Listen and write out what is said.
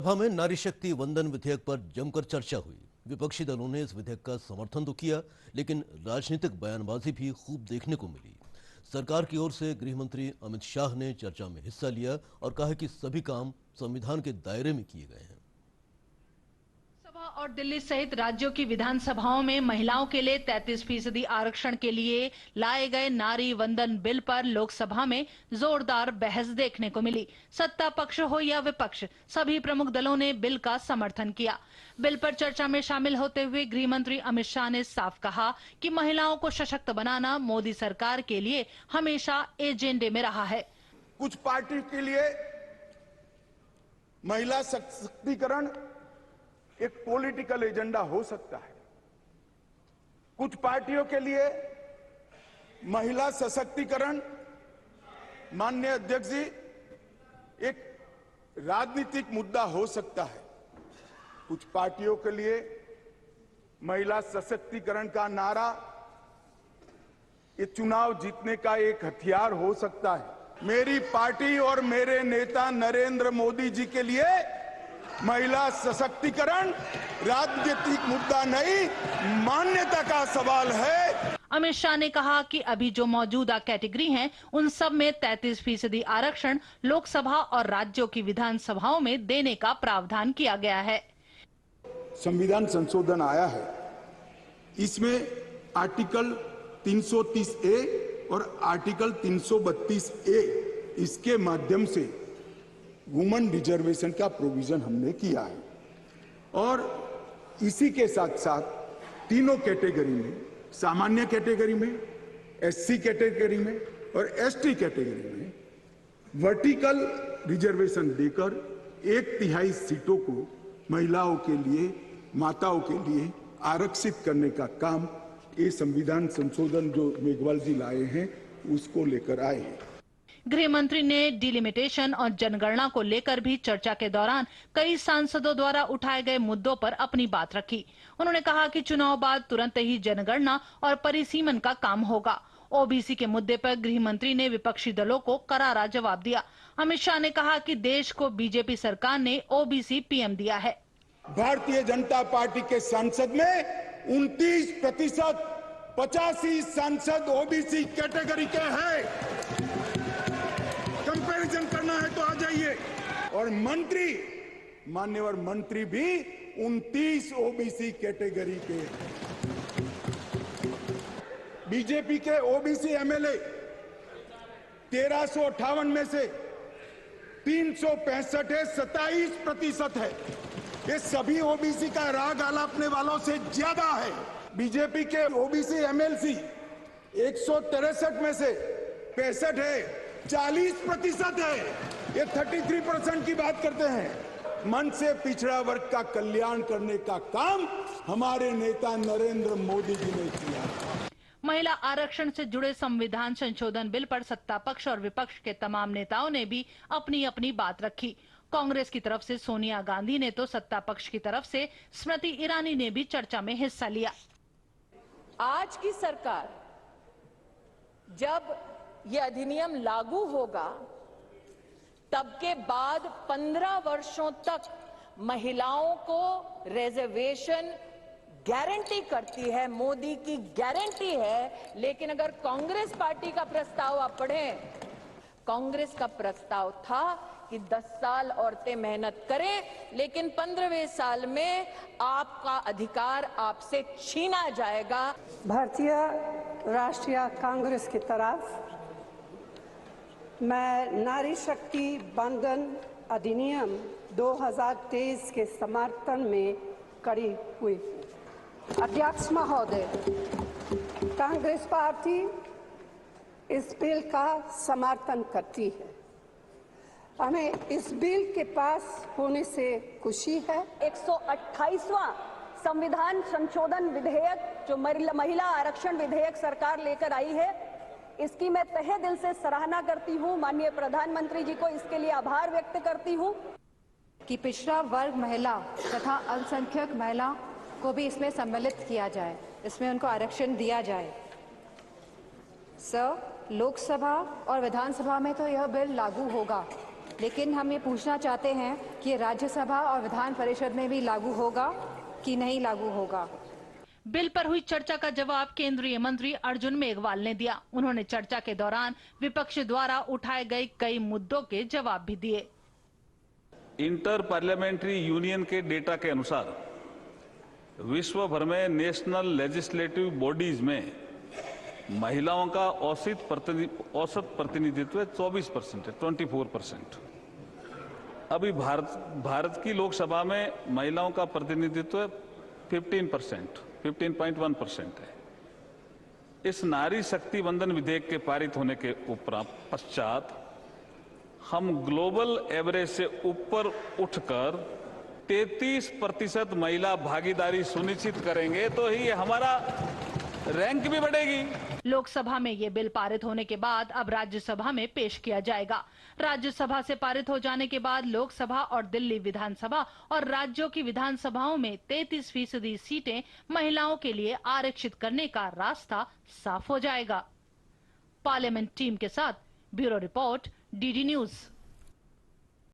सभा में नारी शक्ति वंदन विधेयक पर जमकर चर्चा हुई। विपक्षी दलों ने इस विधेयक का समर्थन तो किया, लेकिन राजनीतिक बयानबाजी भी खूब देखने को मिली। सरकार की ओर से गृह मंत्री अमित शाह ने चर्चा में हिस्सा लिया और कहा कि सभी काम संविधान के दायरे में किए गए हैं। और दिल्ली सहित राज्यों की विधानसभाओं में महिलाओं के लिए 33% आरक्षण के लिए लाए गए नारी वंदन बिल पर लोकसभा में जोरदार बहस देखने को मिली। सत्ता पक्ष हो या विपक्ष, सभी प्रमुख दलों ने बिल का समर्थन किया। बिल पर चर्चा में शामिल होते हुए गृह मंत्री अमित शाह ने साफ कहा कि महिलाओं को सशक्त बनाना मोदी सरकार के लिए हमेशा एजेंडे में रहा है। कुछ पार्टी के लिए महिला सशक्तिकरण एक पॉलिटिकल एजेंडा हो सकता है। कुछ पार्टियों के लिए महिला सशक्तिकरण, माननीय अध्यक्ष जी, एक राजनीतिक मुद्दा हो सकता है। कुछ पार्टियों के लिए महिला सशक्तिकरण का नारा ये चुनाव जीतने का एक हथियार हो सकता है। मेरी पार्टी और मेरे नेता नरेंद्र मोदी जी के लिए महिला सशक्तिकरण राजनीतिक मुद्दा नहीं, मान्यता का सवाल है। अमित शाह ने कहा कि अभी जो मौजूदा कैटेगरी हैं, उन सब में 33% आरक्षण लोकसभा और राज्यों की विधानसभाओं में देने का प्रावधान किया गया है। संविधान संशोधन आया है, इसमें आर्टिकल 330A और आर्टिकल 332A इसके माध्यम से वुमेन रिजर्वेशन का प्रोविजन हमने किया है और इसी के साथ साथ तीनों कैटेगरी में, सामान्य कैटेगरी में, एससी कैटेगरी में और एसटी कैटेगरी में वर्टिकल रिजर्वेशन देकर 1/3 सीटों को महिलाओं के लिए, माताओं के लिए आरक्षित करने का काम ये संविधान संशोधन जो मेघवाल जी लाए हैं उसको लेकर आए हैं। गृह मंत्री ने डिलिमिटेशन और जनगणना को लेकर भी चर्चा के दौरान कई सांसदों द्वारा उठाए गए मुद्दों पर अपनी बात रखी। उन्होंने कहा कि चुनाव बाद तुरंत ही जनगणना और परिसीमन का काम होगा। ओबीसी के मुद्दे पर गृह मंत्री ने विपक्षी दलों को करारा जवाब दिया। अमित शाह ने कहा कि देश को बीजेपी सरकार ने ओबीसी पीएम दिया है। भारतीय जनता पार्टी के सांसद में 29%, 85 सांसद ओबीसी कैटेगरी के हैं। कंपैरिजन करना है तो आ जाइए। और मंत्री, मान्यवर मंत्री भी 29 ओबीसी कैटेगरी के। बीजेपी के ओबीसी एमएलए 1358 में से 365 है, 27% है। ये सभी ओबीसी का राग आलापने वालों से ज्यादा है। बीजेपी के ओबीसी एमएलसी 163 में से 65 है, 40% है। ये 33% की बात करते हैं। मन से पिछड़ा वर्ग का कल्याण करने का काम हमारे नेता नरेंद्र मोदी जी ने किया। महिला आरक्षण से जुड़े संविधान संशोधन बिल पर सत्ता पक्ष और विपक्ष के तमाम नेताओं ने भी अपनी अपनी बात रखी। कांग्रेस की तरफ से सोनिया गांधी ने तो सत्ता पक्ष की तरफ से स्मृति ईरानी ने भी चर्चा में हिस्सा लिया। आज की सरकार जब ये अधिनियम लागू होगा, तब के बाद 15 वर्षों तक महिलाओं को रिजर्वेशन गारंटी करती है, मोदी की गारंटी है। लेकिन अगर कांग्रेस पार्टी का प्रस्ताव आप पढ़ें, कांग्रेस का प्रस्ताव था कि 10 साल औरतें मेहनत करें, लेकिन 15वें साल में आपका अधिकार आपसे छीना जाएगा। भारतीय राष्ट्रीय कांग्रेस की तरफ मैं नारी शक्ति वंदन अधिनियम 2023 के समर्थन में खड़ी हुई। अध्यक्ष महोदय, कांग्रेस पार्टी इस बिल का समर्थन करती है। हमें इस बिल के पास होने से खुशी है। 128वां संविधान संशोधन विधेयक जो महिला आरक्षण विधेयक सरकार लेकर आई है, इसकी मैं तहे दिल से सराहना करती हूं। माननीय प्रधानमंत्री जी को इसके लिए आभार व्यक्त करती हूं कि पिछड़ा वर्ग महिला तथा अल्पसंख्यक महिला को भी इसमें सम्मिलित किया जाए, इसमें उनको आरक्षण दिया जाए। सर, लोकसभा और विधानसभा में तो यह बिल लागू होगा, लेकिन हम ये पूछना चाहते हैं कि राज्यसभा और विधान परिषद में भी लागू होगा कि नहीं लागू होगा। बिल पर हुई चर्चा का जवाब केंद्रीय मंत्री अर्जुन मेघवाल ने दिया। उन्होंने चर्चा के दौरान विपक्ष द्वारा उठाए गए कई मुद्दों के जवाब भी दिए। इंटर पार्लियामेंट्री यूनियन के डेटा के अनुसार विश्व भर में नेशनल लेजिस्लेटिव बॉडीज में महिलाओं का औसत प्रतिनिधित्व 24% है, 24%। अभी भारत की लोकसभा में महिलाओं का प्रतिनिधित्व 15.1% है। इस नारी शक्ति वंदन विधेयक के पारित होने के पश्चात हम ग्लोबल एवरेज से ऊपर उठकर 33% महिला भागीदारी सुनिश्चित करेंगे तो ही हमारा रैंक भी बढ़ेगी। लोकसभा में ये बिल पारित होने के बाद अब राज्यसभा में पेश किया जाएगा। राज्यसभा से पारित हो जाने के बाद लोकसभा और दिल्ली विधानसभा और राज्यों की विधानसभाओं में 33% सीटें महिलाओं के लिए आरक्षित करने का रास्ता साफ हो जाएगा। पार्लियामेंट टीम के साथ ब्यूरो रिपोर्ट, डीडी न्यूज।